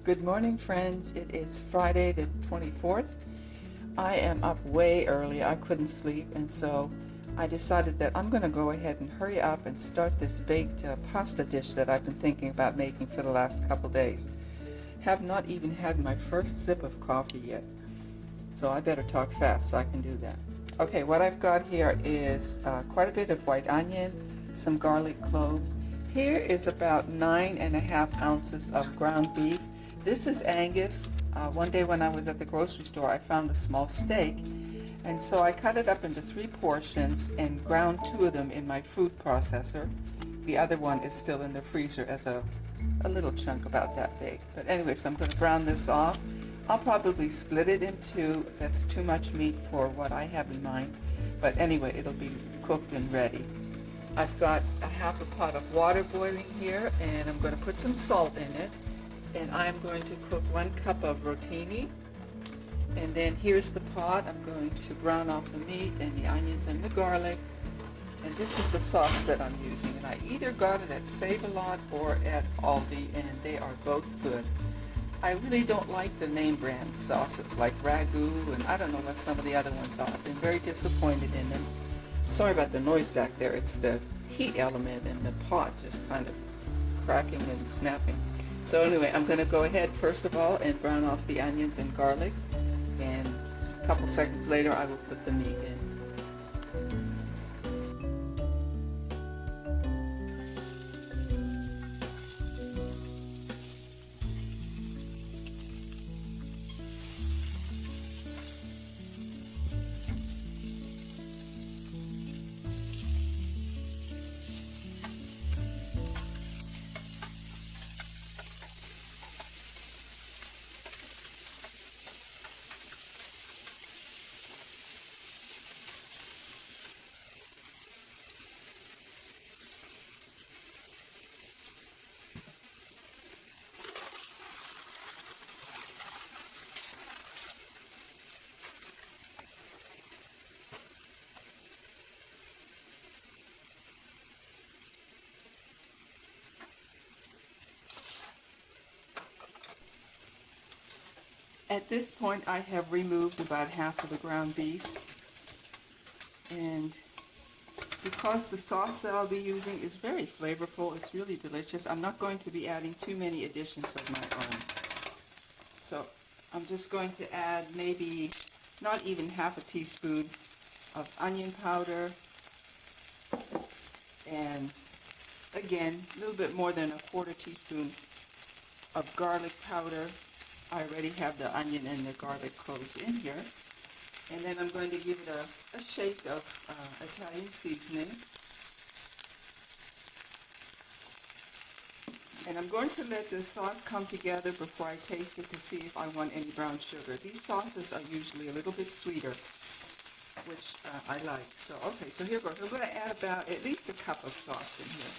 Good morning, friends. It is Friday the 24th. I am up way early. I couldn't sleep, and so I decided that I'm going to go ahead and hurry up and start this baked pasta dish that I've been thinking about making for the last couple days. Have not even had my first sip of coffee yet, so I better talk fast so I can do that. Okay, what I've got here is quite a bit of white onion, some garlic cloves. Here is about 9.5 ounces of ground beef. This is Angus. One day when I was at the grocery store, I found a small steak, and so I cut it up into 3 portions and ground 2 of them in my food processor. The other one is still in the freezer as a little chunk about that big. But anyway, so I'm going to brown this off. I'll probably split it in two. That's too much meat for what I have in mind. But anyway, it'll be cooked and ready. I've got a half a pot of water boiling here, and I'm going to put some salt in it. And I'm going to cook 1 cup of rotini. And then here's the pot. I'm going to brown off the meat and the onions and the garlic. And this is the sauce that I'm using. And I either got it at Save-A-Lot or at Aldi, and they are both good. I really don't like the name brand sauces like Ragu, and I don't know what some of the other ones are. I've been very disappointed in them. Sorry about the noise back there. It's the heat element in the pot just kind of cracking and snapping. So anyway, I'm going to go ahead first of all and brown off the onions and garlic, and a couple seconds later I will put the meat in. At this point I have removed about half of the ground beef, and because the sauce that I'll be using is very flavorful, it's really delicious, I'm not going to be adding too many additions of my own. So I'm just going to add maybe not even half a teaspoon of onion powder, and again a little bit more than a quarter teaspoon of garlic powder. I already have the onion and the garlic cloves in here. And then I'm going to give it a shake of Italian seasoning. And I'm going to let the sauce come together before I taste it to see if I want any brown sugar. These sauces are usually a little bit sweeter, which I like. So, okay, so here goes. I'm going to add about at least a cup of sauce in here.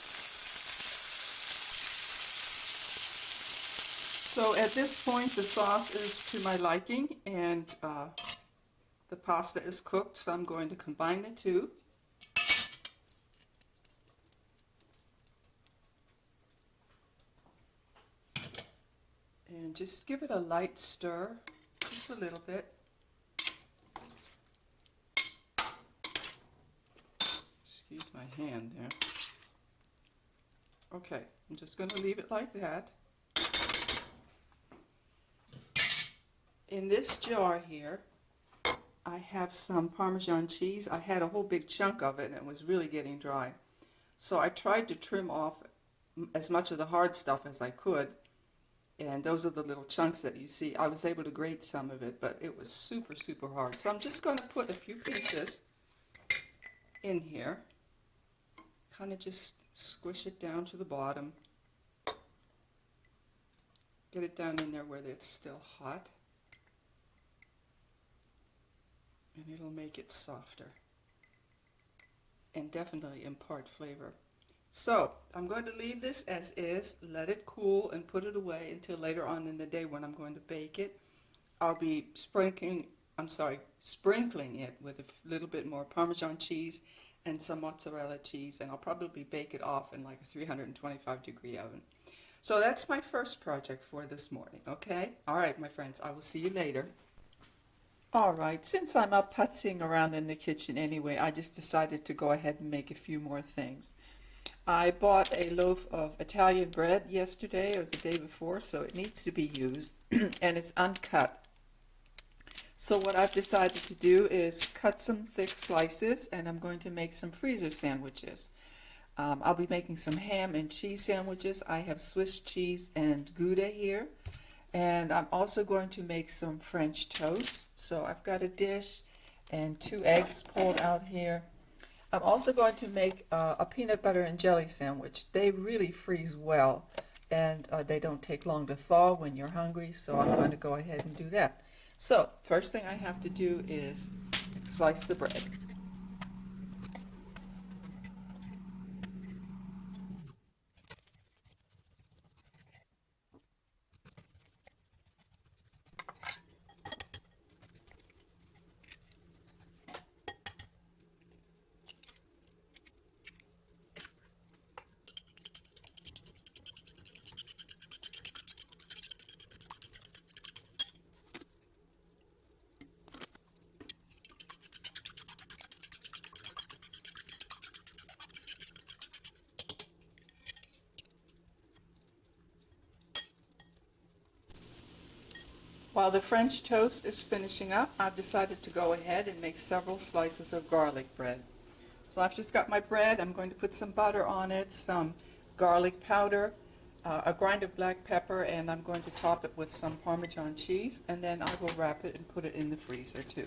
So at this point, the sauce is to my liking, and the pasta is cooked, so I'm going to combine the two. And just give it a light stir, just a little bit. Excuse my hand there. Okay, I'm just going to leave it like that. In this jar here, I have some Parmesan cheese. I had a whole big chunk of it and it was really getting dry. So I tried to trim off as much of the hard stuff as I could. And those are the little chunks that you see. I was able to grate some of it, but it was super, super hard. So I'm just going to put a few pieces in here. Kind of just squish it down to the bottom. Get it down in there where it's still hot. And it'll make it softer and definitely impart flavor. So I'm going to leave this as is, let it cool, and put it away until later on in the day when I'm going to bake it. I'll be sprinkling it with a little bit more Parmesan cheese and some mozzarella cheese, and I'll probably bake it off in like a 325-degree oven. So that's my first project for this morning, okay? All right, my friends, I will see you later. All right, since I'm up putzing around in the kitchen anyway, I just decided to go ahead and make a few more things. I bought a loaf of Italian bread yesterday or the day before, so it needs to be used, and it's uncut. So what I've decided to do is cut some thick slices, and I'm going to make some freezer sandwiches. I'll be making some ham and cheese sandwiches. I have Swiss cheese and Gouda here. And I'm also going to make some French toast. So I've got a dish and 2 eggs pulled out here. I'm also going to make a peanut butter and jelly sandwich. They really freeze well, and they don't take long to thaw when you're hungry, so I'm going to go ahead and do that. So first thing I have to do is slice the bread. While the French toast is finishing up, I've decided to go ahead and make several slices of garlic bread. So I've just got my bread. I'm going to put some butter on it, some garlic powder, a grind of black pepper, and I'm going to top it with some Parmesan cheese, and then I will wrap it and put it in the freezer too.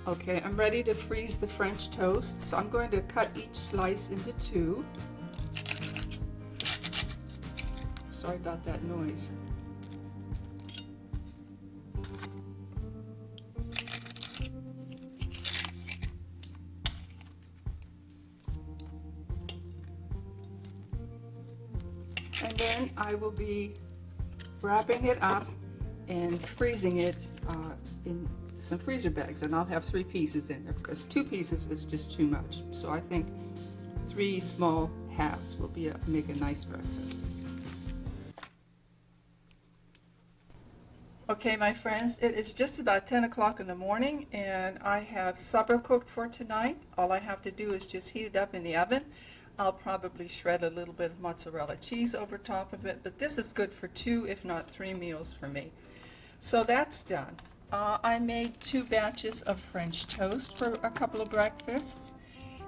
Okay, I'm ready to freeze the French toast, so I'm going to cut each slice into 2. Sorry about that noise. And then I will be wrapping it up and freezing it in some freezer bags, and I'll have 3 pieces in there because 2 pieces is just too much. So I think 3 small halves will make a nice breakfast. Okay, my friends, it is just about 10 o'clock in the morning, and I have supper cooked for tonight. All I have to do is just heat it up in the oven. I'll probably shred a little bit of mozzarella cheese over top of it, but this is good for 2, if not 3 meals for me. So that's done. I made 2 batches of French toast for a couple of breakfasts.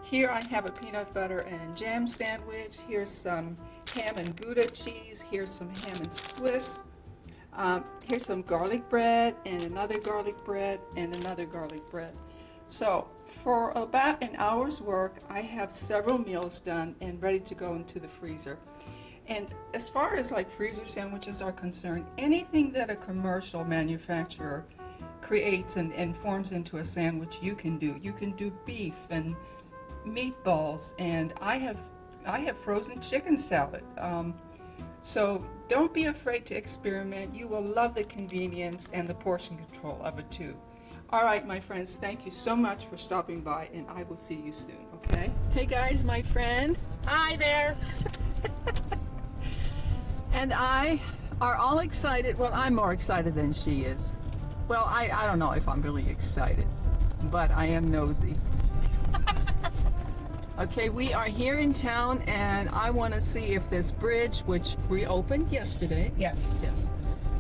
Here I have a peanut butter and jam sandwich. Here's some ham and Gouda cheese. Here's some ham and Swiss. Here's some garlic bread and another garlic bread and another garlic bread. So for about an hour's work, I have several meals done and ready to go into the freezer. And as far as like freezer sandwiches are concerned, anything that a commercial manufacturer creates and forms into a sandwich, you can do. You can do beef and meatballs, and I have frozen chicken salad. So don't be afraid to experiment. You will love the convenience and the portion control of it too. All right, my friends, thank you so much for stopping by, and I will see you soon, okay? Hey guys, my friend. Hi there. And I are all excited. Well, I'm more excited than she is. Well, I don't know if I'm really excited, but I am nosy. Okay, we are here in town, and I want to see if this bridge, which reopened yesterday, Yes.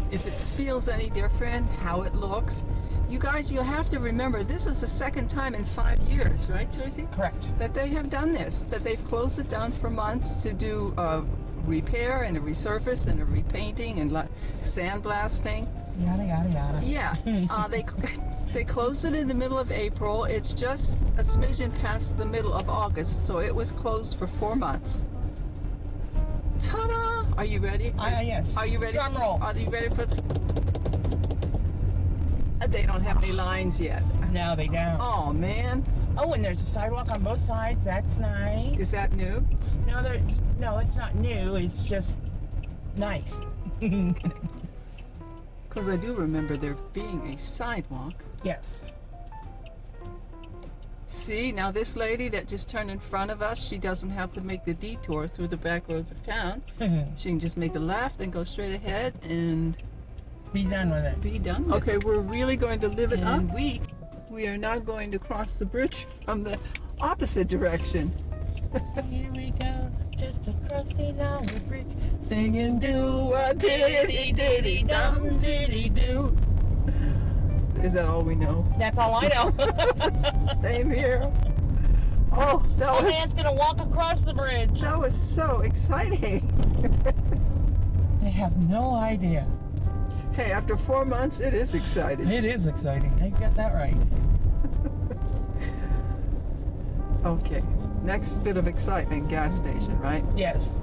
if it feels any different, how it looks. You guys, you have to remember, this is the second time in 5 years, right, Joycey? Correct. That they have done this, that they've closed it down for months to do repair and a resurface and a repainting and sandblasting. Yada yada yada. Yeah, they closed it in the middle of April. It's just a smidgen past the middle of August, so it was closed for 4 months. Ta-da! Are you ready? Yes. Are you ready? Drum roll. Are you ready for? They don't have any lines yet. No, they don't. Oh man, Oh, and there's a sidewalk on both sides. That's nice. is that new? No, it's not new. It's just nice. Because I do remember there being a sidewalk. Yes. See, now this lady that just turned in front of us, she doesn't have to make the detour through the back roads of town. She can just make a left and go straight ahead and Be done with it. be done with it. Okay, we're really going to live it up. We are now going to cross the bridge from the opposite direction. Here we go, just crossing on the bridge, Singing do a diddy diddy dum diddy do. Is that all we know? That's all I know. Same here. Oh, A man's gonna walk across the bridge. that was so exciting. They have no idea. Hey, after 4 months, it is exciting. It is exciting. They got that right. Okay, next bit of excitement, gas station, right? Yes.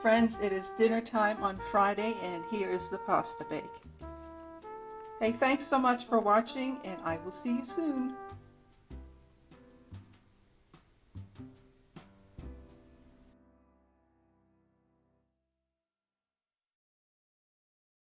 Friends, it is dinner time on Friday, and here is the pasta bake. Hey, thanks so much for watching, and I will see you soon.